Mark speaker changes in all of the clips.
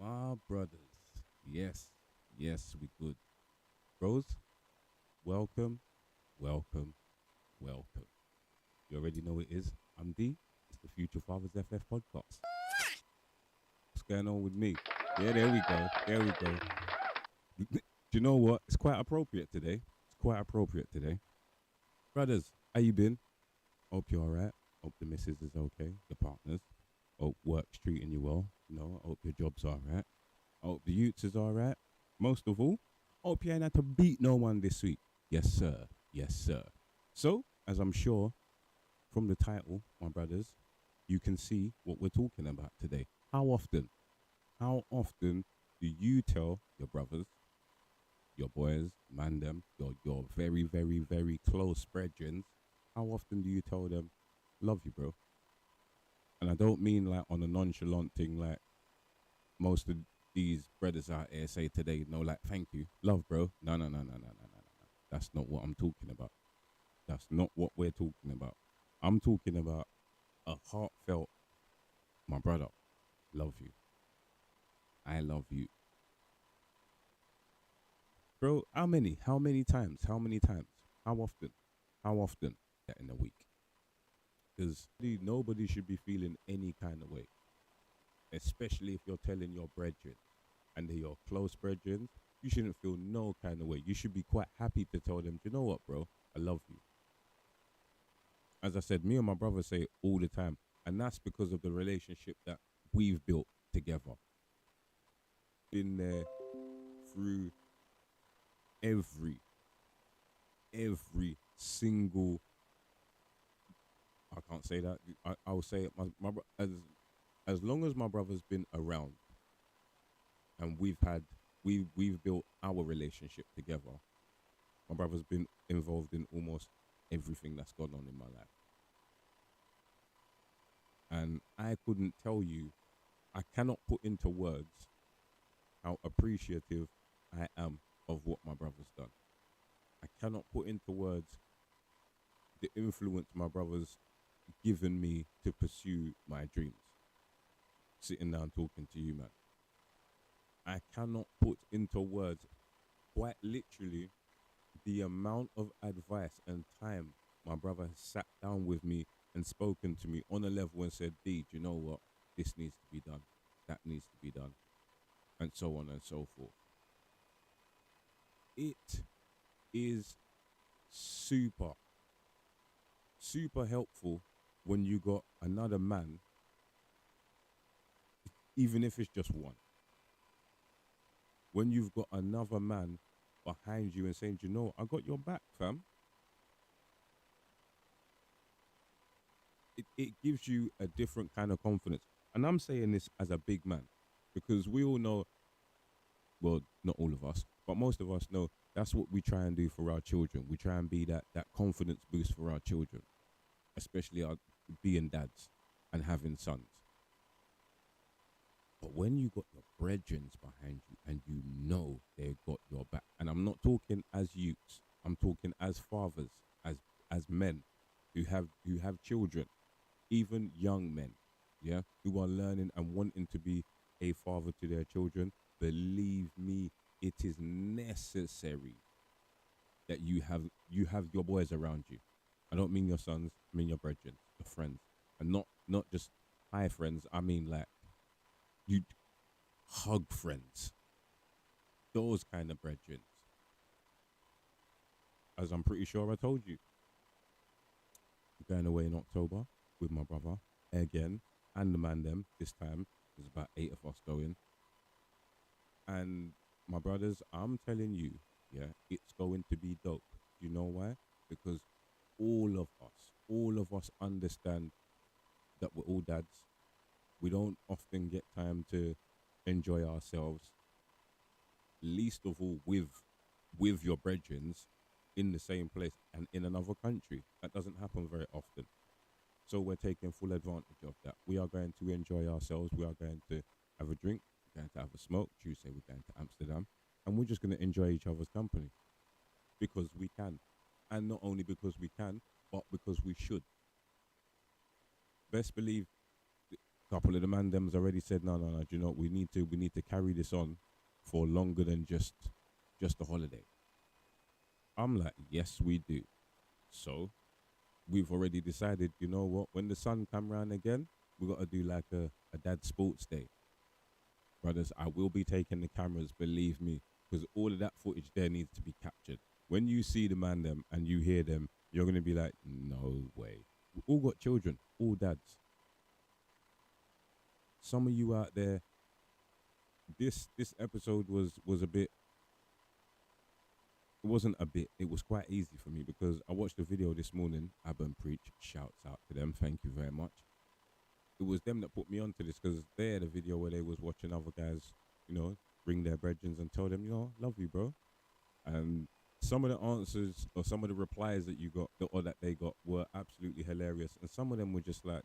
Speaker 1: My brothers. Yes. Yes, we good. Bros, welcome, welcome, welcome. You already know what it is. I'm D. It's the Future Fathers FF podcast. What's going on with me? Yeah, there we go. There we go. Do you know what? It's quite appropriate today. It's quite appropriate today. Brothers, how you been? Hope you're alright. Hope the missus is okay. The partners. Hope work's treating you well. I hope your job's alright. I hope the youths is alright. Most of all, hope you ain't had to beat no one this week. Yes, sir. Yes, sir. So, as I'm sure from the title, my brothers, you can see what we're talking about today. How often do you tell your brothers, your boys, man them, your very, very, very close brethren, how often do you tell them, love you, bro? And I don't mean like on a nonchalant thing like most of these brothers out here say today, no, like, thank you, love, bro. No, no, no, no, no, no, no, no. That's not what I'm talking about. That's not what we're talking about. I'm talking about a heartfelt, my brother, love you. I love you. Bro, how many? How many times? How many times? How often? How often? That in a week. Because nobody should be feeling any kind of way, especially if you're telling your brethren and they're your close brethren. You shouldn't feel no kind of way. You should be quite happy to tell them, you know what, bro? I love you. As I said, me and my brother say it all the time, and that's because of the relationship that we've built together. Been there through every single. I can't say that. I'll say it. As long as my brother's been around, and we've built our relationship together. My brother's been involved in almost everything that's gone on in my life, and I couldn't tell you. I cannot put into words how appreciative I am of what my brother's done. I cannot put into words the influence my brother's given me to pursue my dreams. Sitting down talking to you, man. I cannot put into words, quite literally, the amount of advice and time my brother has sat down with me and spoken to me on a level and said, D, do you know what? This needs to be done. That needs to be done. And so on and so forth. It is super, super helpful when you got another man, even if it's just one. When you've got another man behind you and saying, you know, I got your back, fam. It gives you a different kind of confidence. And I'm saying this as a big man because we all know, well, not all of us, but most of us know that's what we try and do for our children. We try and be that confidence boost for our children, especially our being dads and having sons. But when you got your brethren behind you and you know they've got your back, and I'm not talking as youths, I'm talking as fathers, as men who have children, even young men, yeah, who are learning and wanting to be a father to their children. Believe me, it is necessary that you have your boys around you. I don't mean your sons, I mean your brethren, your friends, and not just high friends. I mean like you hug friends, those kind of brethren. As I'm pretty sure I told you, I'm going away in October with my brother again and the man them. This time there's about 8 of us going, and my brothers, I'm telling you, yeah, it's going to be dope. You know why? Because all of us understand that we're all dads. We don't often get time to enjoy ourselves, least of all with your brethren in the same place and in another country. That doesn't happen very often. So we're taking full advantage of that. We are going to enjoy ourselves. We are going to have a drink. We're going to have a smoke. Tuesday we're going to Amsterdam, and we're just going to enjoy each other's company because we can, and not only because we can, but because we should. Best believe, couple of the man them's already said, no, no, no. Do you know what? We need to carry this on for longer than just a holiday. I'm like, yes, we do. So we've already decided. You know what? When the sun come round again, we got to do like a dad sports day, brothers. I will be taking the cameras, believe me, because all of that footage there needs to be captured. When you see the man them and you hear them, you're gonna be like, no way. We all got children, all dads. Some of you out there, this episode was a bit. It wasn't a bit. It was quite easy for me because I watched the video this morning. Abba Preach, shouts out to them. Thank you very much. It was them that put me onto this because they had a video where they was watching other guys, bring their brethren and tell them, love you, bro. And some of the answers or some of the replies that you got or that they got were absolutely hilarious, and some of them were just like,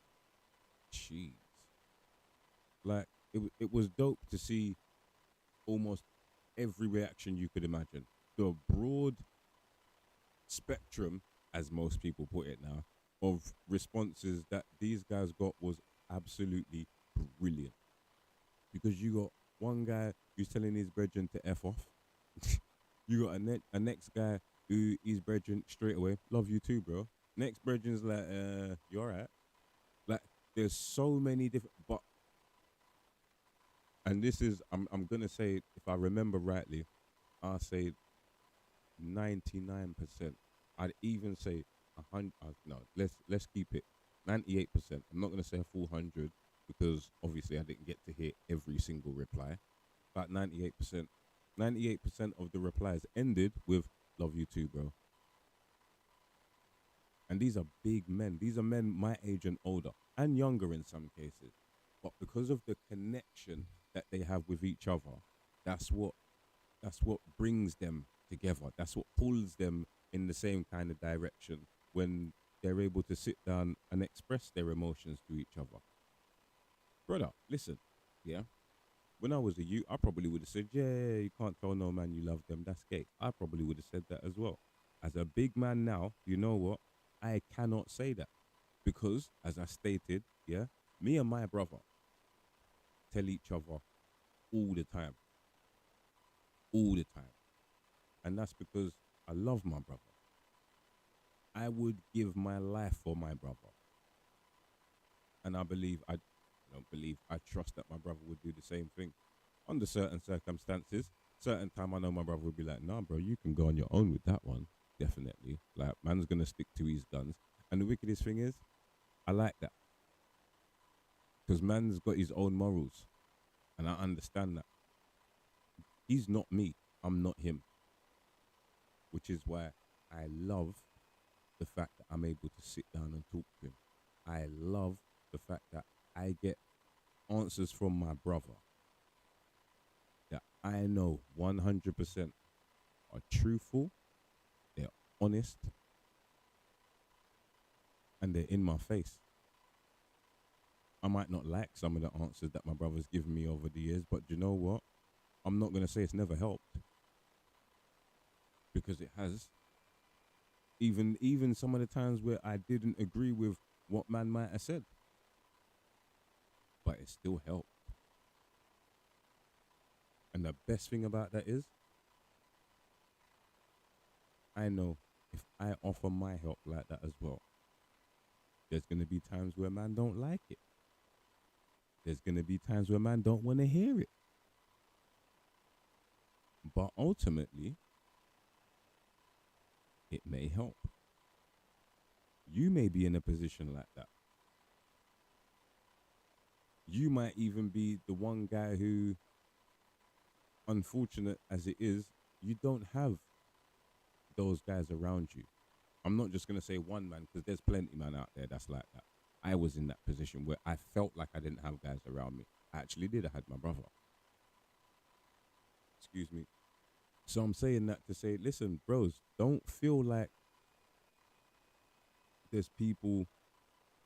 Speaker 1: jeez, like it was dope to see almost every reaction you could imagine. The broad spectrum, as most people put it now, of responses that these guys got was absolutely brilliant. Because you got one guy who's telling his brethren to F off. You got a next guy who his brethren straight away, love you too, bro. Next brethren's like, you alright? Like, there's so many different, and this is, I'm gonna say, if I remember rightly, I'll say 99%. I'd even say 100. No, let's keep it 98%. I'm not gonna say a full 100 because obviously I didn't get to hear every single reply. About 98%. 98% of the replies ended with "love you too, bro." And these are big men. These are men my age and older, and younger in some cases. But because of the connection that they have with each other, that's what brings them together. That's what pulls them in the same kind of direction when they're able to sit down and express their emotions to each other. Brother, listen, yeah. When I was a youth, I probably would have said, yeah, you can't tell no man you love them. That's gay. I probably would have said that as well. As a big man now, you know what? I cannot say that because, as I stated, yeah, me and my brother tell each other all the time, all the time. And that's because I love my brother. I would give my life for my brother. And I trust that my brother would do the same thing under certain circumstances. Certain time I know my brother would be like, nah, bro, you can go on your own with that one. Definitely. Like, man's going to stick to his guns. And the wickedest thing is, I like that. Because man's got his own morals. And I understand that. He's not me. I'm not him. Which is why I love the fact that I'm able to sit down and talk to him. I love the fact that I get answers from my brother that I know 100% are truthful, they're honest, and they're in my face. I might not like some of the answers that my brother's given me over the years, but you know what? I'm not going to say it's never helped because it has. Even some of the times where I didn't agree with what man might have said, but it still helped. And the best thing about that is, I know if I offer my help like that as well, there's going to be times where man don't like it. There's going to be times where man don't want to hear it. But ultimately, it may help. You may be in a position like that. You might even be the one guy who, unfortunate as it is, you don't have those guys around you. I'm not just going to say one man because there's plenty man out there that's like that. I was in that position where I felt like I didn't have guys around me. I actually did. I had my brother. Excuse me. So I'm saying that to say, listen, bros, don't feel like there's people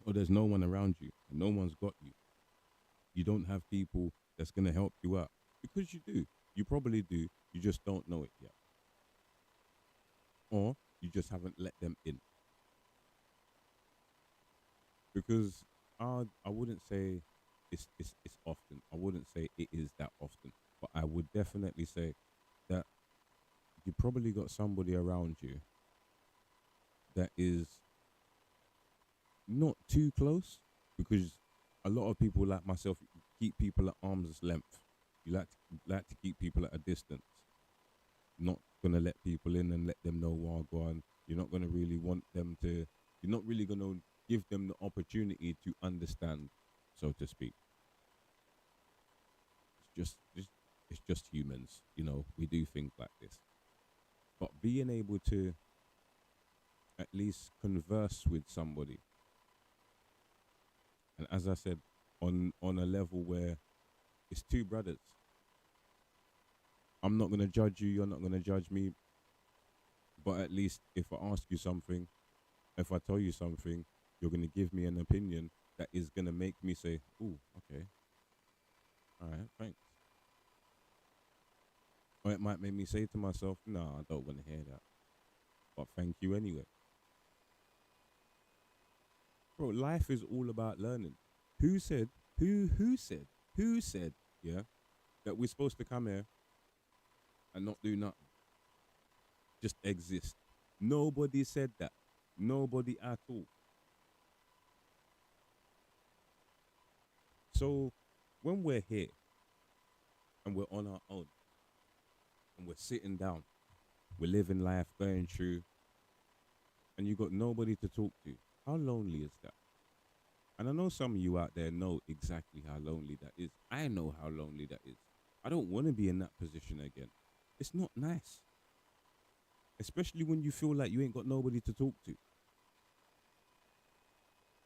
Speaker 1: or there's no one around you and no one's got you. You don't have people that's going to help you out because you do. You probably do. You just don't know it yet. Or you just haven't let them in. Because I wouldn't say it's often. I wouldn't say it is that often, but I would definitely say that you probably got somebody around you that is not too close, because a lot of people like myself keep people at arm's length. You like to keep people at a distance, not gonna let people in and let them know what are going. You're not gonna really want them to. You're not really gonna give them the opportunity to understand, so to speak. It's just humans, we do things like this. But being able to at least converse with somebody, and as I said, on a level where it's two brothers. I'm not gonna judge you, you're not gonna judge me, but at least if I ask you something, if I tell you something, you're gonna give me an opinion that is gonna make me say, "Oh, okay, all right, thanks." Or it might make me say to myself, "No, I don't want to hear that, but thank you anyway." Bro, life is all about learning. Who said? Who said? Who said? Yeah, that we're supposed to come here and not do nothing, just exist. Nobody said that. Nobody at all. So when we're here and we're on our own and we're sitting down, we're living life, going through, and you got nobody to talk to, how lonely is that? And I know some of you out there know exactly how lonely that is. I know how lonely that is. I don't want to be in that position again. It's not nice, especially when you feel like you ain't got nobody to talk to.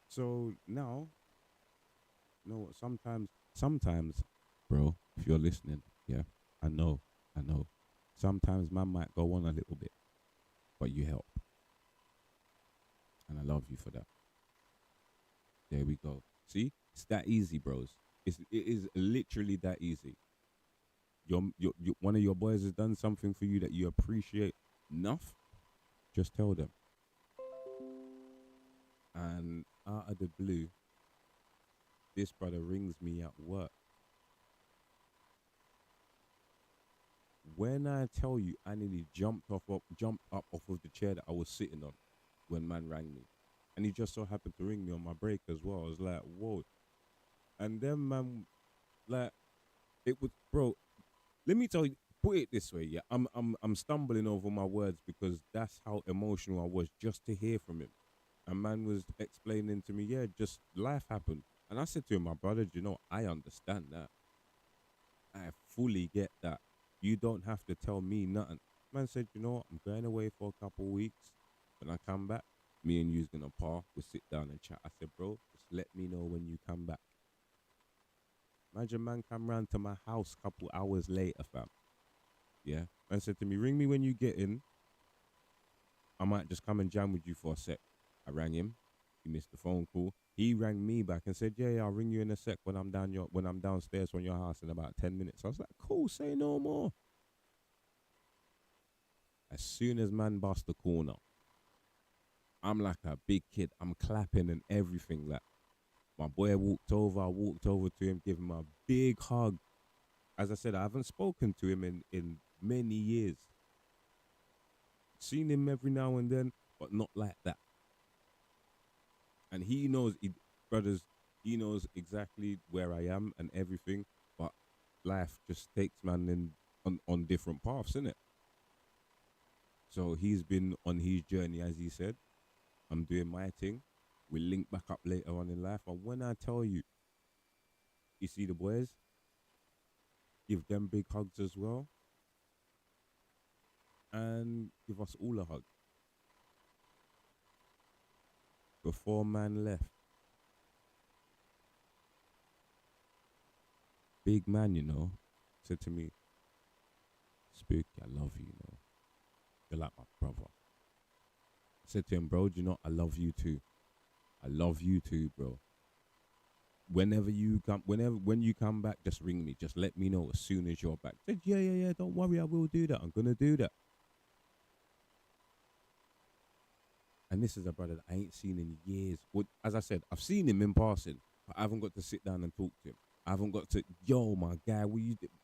Speaker 1: So now, sometimes, bro, if you're listening, yeah, I know, I know. Sometimes man might go on a little bit, but you help, and I love you for that. There we go. See, it's that easy, bros. It is literally that easy. One of your boys has done something for you that you appreciate enough. Just tell them. And out of the blue, this brother rings me at work. When I tell you, I nearly jumped up off of the chair that I was sitting on when man rang me, and he just so happened to ring me on my break as well. I was like, whoa! And then man, like, it was, bro. Let me tell you, put it this way, yeah. I'm stumbling over my words because that's how emotional I was just to hear from him. And man was explaining to me, yeah, just life happened. And I said to him, my brother, do you know, I understand that. I fully get that. You don't have to tell me nothing. Man said, you know what, I'm going away for a couple of weeks. When I come back, me and you's gonna we'll sit down and chat. I said, bro, just let me know when you come back. Imagine man come round to my house a couple hours later, fam. Yeah. Man said to me, ring me when you get in. I might just come and jam with you for a sec. I rang him. He missed the phone call. He rang me back and said, yeah, I'll ring you in a sec when I'm downstairs from your house in about 10 minutes. I was like, cool, say no more. As soon as man bust the corner, I'm like a big kid. I'm clapping and everything. Like, my boy walked over. I walked over to him, give him a big hug. As I said, I haven't spoken to him in many years. Seen him every now and then, but not like that. And he knows, brothers, he knows exactly where I am and everything. But life just takes man on different paths, innit? So he's been on his journey, as he said. I'm doing my thing. We'll link back up later on in life. And when I tell you, you see the boys, give them big hugs as well, and give us all a hug. Before man left, big man, said to me, Spooky, I love you, You're like my brother. I said to him, bro, do you know, I love you too. I love you too, bro. When you come back, just ring me. Just let me know as soon as you're back. I said, yeah, don't worry, I will do that. I'm gonna do that. And this is a brother that I ain't seen in years. Well, as I said, I've seen him in passing, I haven't got to sit down and talk to him. I haven't got to, yo, my guy,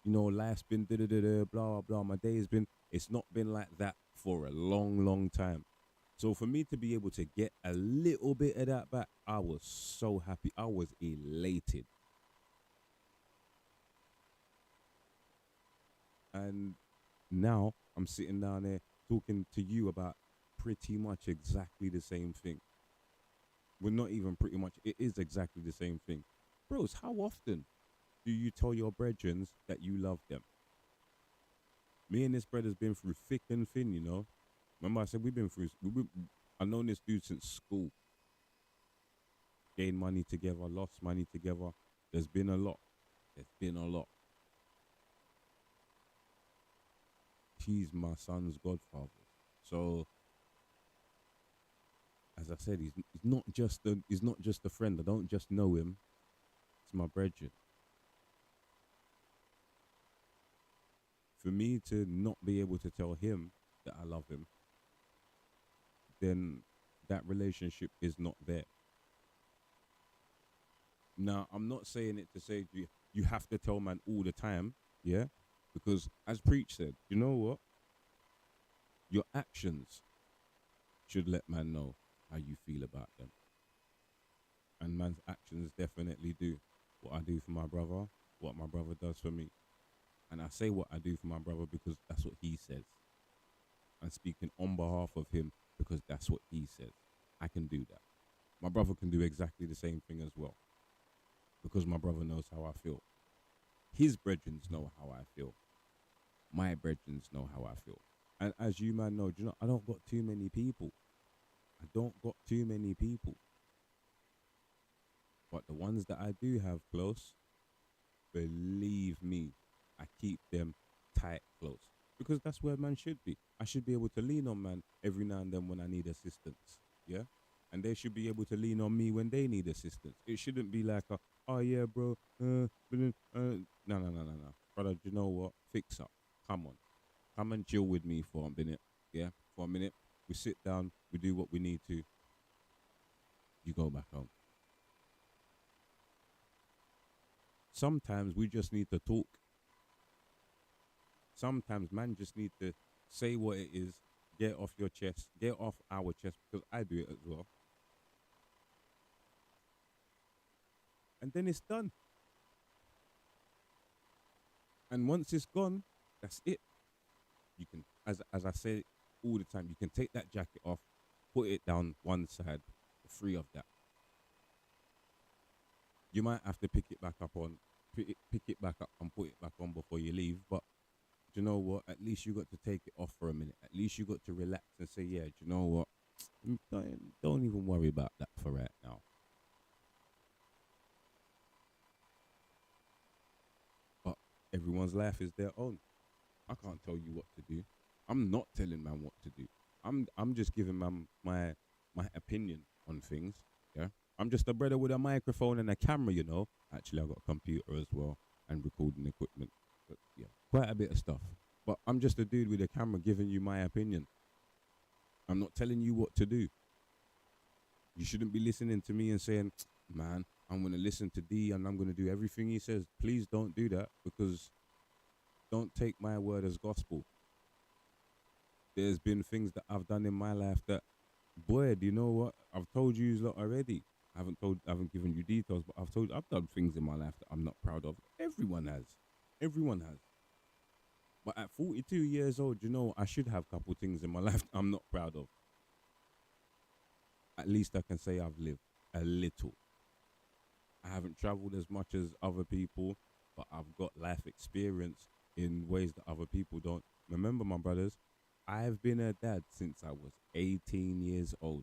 Speaker 1: life's been da da da da, blah, blah. My day has been, it's not been like that for a long, long time. So for me to be able to get a little bit of that back, I was so happy. I was elated. And now I'm sitting down there talking to you about pretty much exactly the same thing. Well, not even pretty much, it is exactly the same thing. Bros, how often do you tell your brethren that you love them? Me and this brother's been through thick and thin, you know. Remember I said I've known this dude since school. Gained money together, lost money together. There's been a lot. There's been a lot. He's my son's godfather. So as I said, he's not just a friend. I don't just know him. It's my brethren. For me to not be able to tell him that I love him, then that relationship is not there. Now, I'm not saying it to say you have to tell man all the time, yeah? Because as Preach said, you know what? Your actions should let man know how you feel about them. And man's actions definitely do. What I do for my brother, what my brother does for me. And I say what I do for my brother because that's what he says. I'm speaking on behalf of him because that's what he says. I can do that. My brother can do exactly the same thing as well because my brother knows how I feel. His brethren know how I feel. My brethren know how I feel. And as you man know, do you know, I don't got too many people. I don't got too many people. But the ones that I do have close, believe me, I keep them tight close. Because that's where man should be. I should be able to lean on man every now and then when I need assistance. Yeah? And they should be able to lean on me when they need assistance. It shouldn't be like, oh yeah, bro, no, no. Brother, you know what? Fix up. Come on. Come and chill with me for a minute. Yeah? For a minute. We sit down, we do what we need to. You go back home. Sometimes we just need to talk. Sometimes man just need to say what it is, get off your chest, get off our chest, because I do it as well. And then it's done. And once it's gone, that's it. You can, as I say all the time, you can take that jacket off, put it down one side, free of that. You might have to pick it back up pick it back up and put it back on before you leave. But do you know what? At least you got to take it off for a minute. At least you got to relax and say, yeah, do you know what? Don't even worry about that for right now. But everyone's life is their own. I can't tell you what to do. I'm not telling man what to do. I'm just giving man my opinion on things. Yeah. I'm just a brother with a microphone and a camera, you know. Actually, I got a computer as well and recording equipment. But yeah, quite a bit of stuff. But I'm just a dude with a camera giving you my opinion. I'm not telling you what to do. You shouldn't be listening to me and saying, man, I'm going to listen to D and I'm going to do everything he says. Please don't do that, because don't take my word as gospel. There's been things that I've done in my life that, boy, do you know what? I've told you a lot already. I haven't given you details, but I've done things in my life that I'm not proud of. Everyone has. Everyone has. But at 42 years old, you know, I should have a couple things in my life that I'm not proud of. At least I can say I've lived a little. I haven't traveled as much as other people, but I've got life experience in ways that other people don't. Remember, my brothers, I've been a dad since I was 18 years old.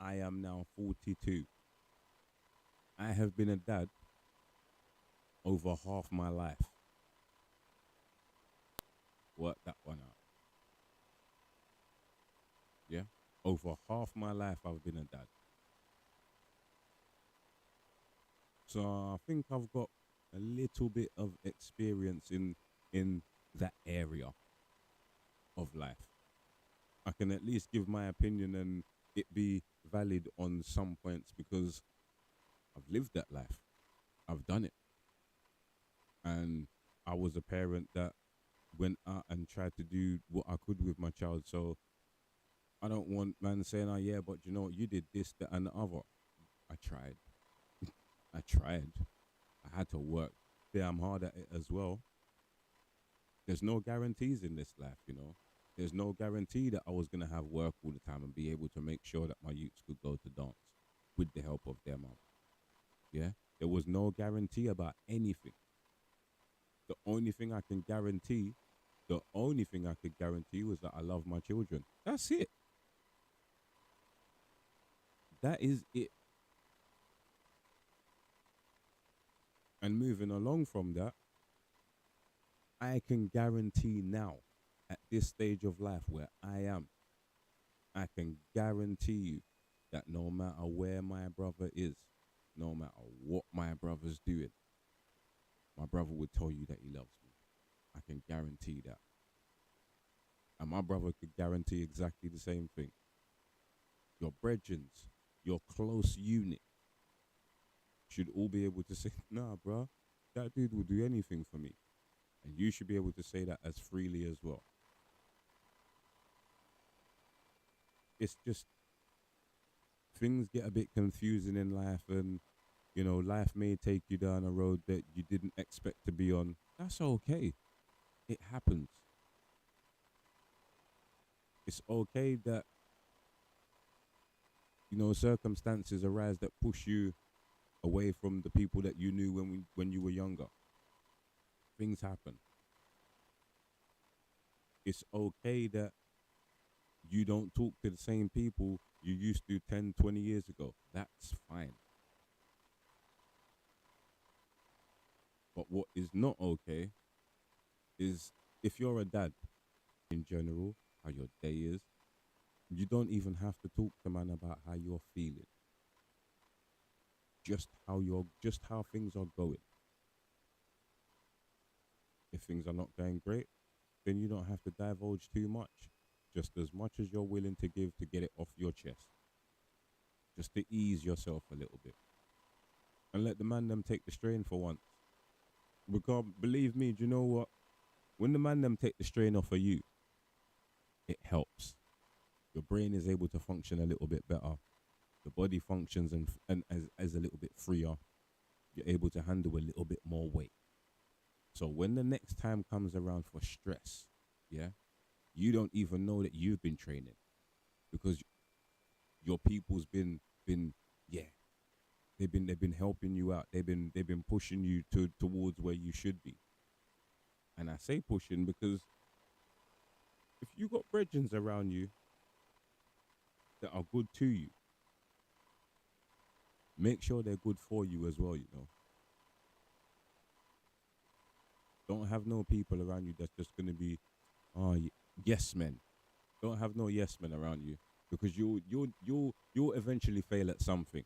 Speaker 1: I am now 42. I have been a dad over half my life. Work that one out. Yeah? Over half my life I've been a dad. So I think I've got a little bit of experience in that area of life. I can at least give my opinion, and it be valid on some points because I've lived that life. I've done it. And I was a parent that went out and tried to do what I could with my child. So I don't want man saying, oh, yeah, but you know what? You did this, that, and the other. I tried. I tried. I had to work damn hard at it as well. There's no guarantees in this life, you know. There's no guarantee that I was going to have work all the time and be able to make sure that my youths could go to dance with the help of their mum. Yeah. There was no guarantee about anything. The only thing I can guarantee, the only thing I could guarantee was that I love my children. That's it. That is it. And moving along from that, I can guarantee now, at this stage of life where I am, I can guarantee you that no matter where my brother is, no matter what my brother's doing, my brother would tell you that he loves me. I can guarantee that. And my brother could guarantee exactly the same thing. Your brethrens, your close unit, should all be able to say, nah, bro, that dude will do anything for me. And you should be able to say that as freely as well. It's just things get a bit confusing in life, and you know, life may take you down a road that you didn't expect to be on. That's okay. It happens. It's okay that, you know, circumstances arise that push you away from the people that you knew when you were younger. Things happen. It's okay that you don't talk to the same people you used to 10, 20 years ago. That's fine. But what is not okay is if you're a dad in general, how your day is, you don't even have to talk to man about how you're feeling. Just how things are going. If things are not going great, then you don't have to divulge too much. Just as much as you're willing to give to get it off your chest. Just to ease yourself a little bit. And let the man them take the strain for once. Because believe me, do you know what? When the man them take the strain off of you, it helps. Your brain is able to function a little bit better. The body functions and as a little bit freer. You're able to handle a little bit more weight. So when the next time comes around for stress, yeah, you don't even know that you've been training because your people's been yeah, they've been helping you out. They've been pushing you towards where you should be. And I say pushing because if you got brethrens around you that are good to you, make sure they're good for you as well, you know. Don't have no people around you that's just gonna be, oh, yes men. Don't have no yes men around you because you'll eventually fail at something.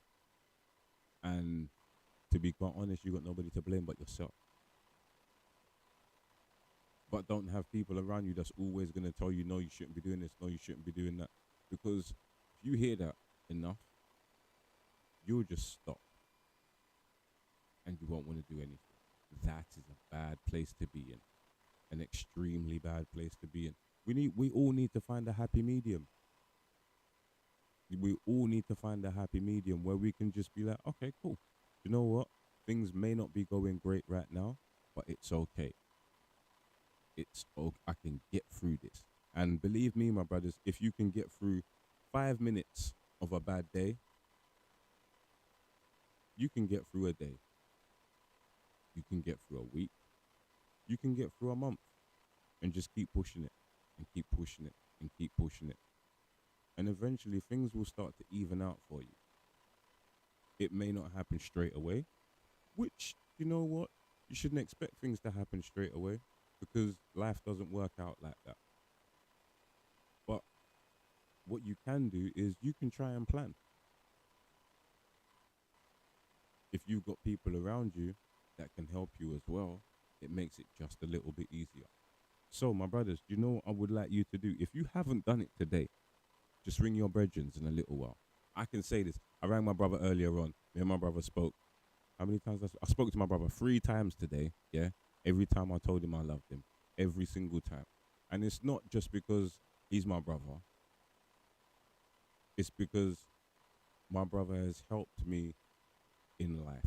Speaker 1: And to be quite honest, you got nobody to blame but yourself. But don't have people around you that's always gonna tell you, no, you shouldn't be doing this, no, you shouldn't be doing that. Because if you hear that enough, you'll just stop and you won't want to do anything. That is a bad place to be in. An extremely bad place to be in. We all need to find a happy medium. We all need to find a happy medium where we can just be like, okay, cool. You know what? Things may not be going great right now, but it's okay. It's okay. I can get through this. And believe me, my brothers, if you can get through 5 minutes of a bad day, you can get through a day. You can get through a week. You can get through a month and just keep pushing it and keep pushing it and keep pushing it. And eventually things will start to even out for you. It may not happen straight away, which, you know what? You shouldn't expect things to happen straight away because life doesn't work out like that. But what you can do is you can try and plan. If you've got people around you that can help you as well, it makes it just a little bit easier. So, my brothers, do you know what I would like you to do? If you haven't done it today, Just ring your brethren in a little while. I can say this. I rang my brother earlier on. Me and my brother spoke. How many times? I spoke to my brother 3 times today. Yeah. Every time I told him I loved him. Every single time. And it's not just because he's my brother. It's because my brother has helped me in life.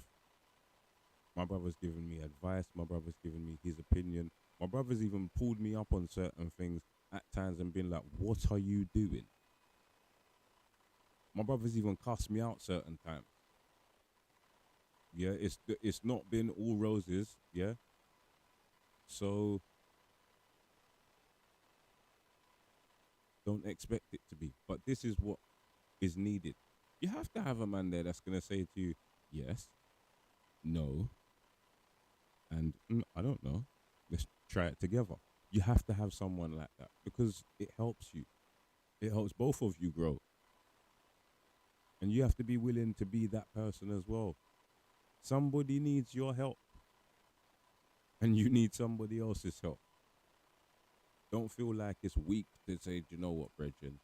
Speaker 1: My brother's given me advice. My brother's given me his opinion. My brother's even pulled me up on certain things at times and been like, what are you doing? My brother's even cussed me out certain times. Yeah, it's not been all roses. Yeah. So don't expect it to be. But this is what is needed. You have to have a man there that's going to say to you, yes, no, and I don't know. Let's try it together. You have to have someone like that because it helps you. It helps both of you grow. And you have to be willing to be that person as well. Somebody needs your help and you need somebody else's help. Don't feel like it's weak to say, do you know what, brethren?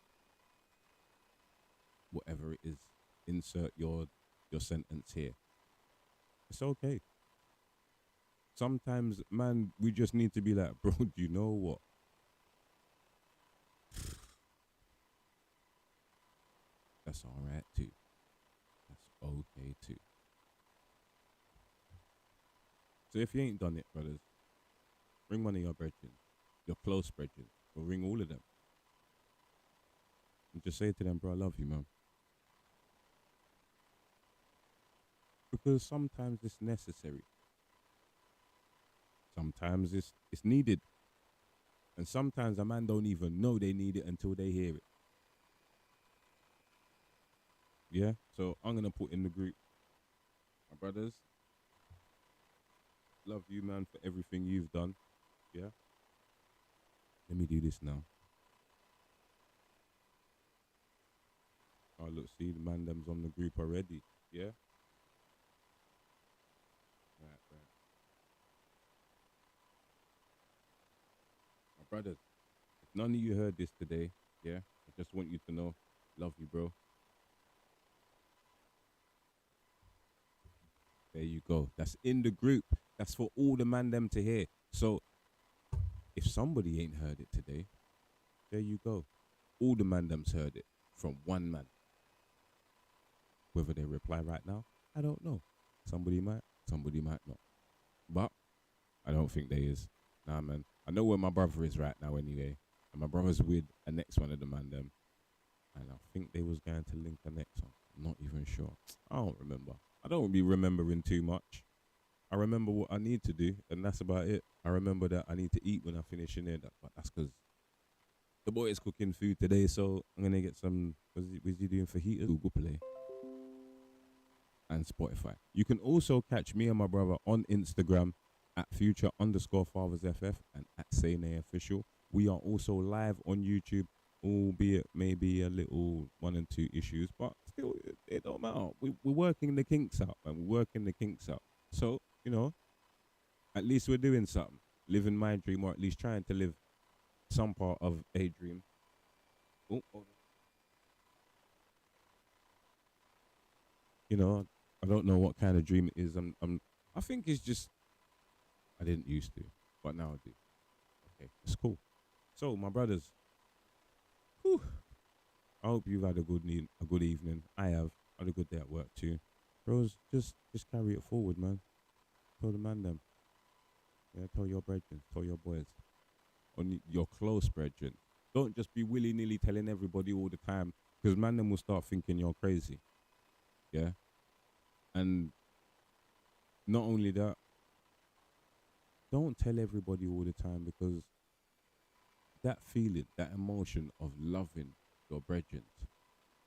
Speaker 1: Whatever it is, insert your sentence here. It's okay. Sometimes, man, we just need to be like, bro, do you know what? That's all right too. That's okay too. So if you ain't done it, brothers, ring one of your brethren, your close brethren, or ring all of them. And just say to them, bro, I love you, man. Because sometimes it's necessary. Sometimes it's needed. And sometimes a man don't even know they need it until they hear it. Yeah? So I'm going to put in the group, my brothers, love you, man, for everything you've done. Yeah? Let me do this now. Oh, look, see, the man them's on the group already. Yeah? Right. My brothers, if none of you heard this today, yeah, I just want you to know, love you, bro. There you go. That's in the group. That's for all the man them to hear. So if somebody ain't heard it today, there you go. All the man them's heard it from one man. Whether they reply right now, I don't know. Somebody might not. But I don't think they is. Nah, man. I know where my brother is right now anyway. And my brother's with a next one of the man them. And I think they was going to link a next one. I'm not even sure. I don't remember. I don't be remembering too much. I remember what I need to do, and that's about it. I remember that I need to eat when I finish in there, but that's because the boy is cooking food today, so I'm going to get some, what's he doing for heaters? Google Play and Spotify. You can also catch me and my brother on Instagram at future_fathersff and at Sayne Official. We are also live on YouTube, albeit maybe a little 1 and 2 issues, but still, it don't matter. We're working the kinks out, man. We're working the kinks out. So, you know, at least we're doing something. Living my dream, or at least trying to live some part of a dream. Oh, hold on. You know, I don't know what kind of dream it is. I think it's just, I didn't used to, but now I do. Okay, it's cool. So, my brothers, whew, I hope you've had a good evening. I have had a good day at work too. Bros, just carry it forward, man. Tell the man them. Yeah, tell your brethren, tell your boys, on your close brethren. Don't just be willy-nilly telling everybody all the time, because man them will start thinking you're crazy. Yeah? And not only that, don't tell everybody all the time, because that feeling, that emotion of loving your brethren,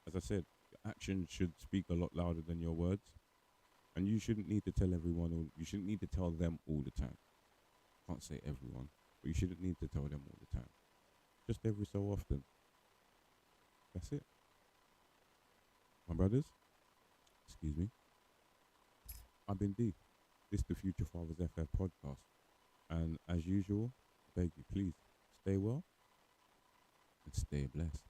Speaker 1: as I said, your actions should speak a lot louder than your words. And you shouldn't need to tell everyone, you shouldn't need to tell them all the time. Can't say everyone, but you shouldn't need to tell them all the time. Just every so often. That's it. My brothers, excuse me, I've been D. This is the Future Fathers FF podcast. And as usual, beg you, please stay well and stay blessed.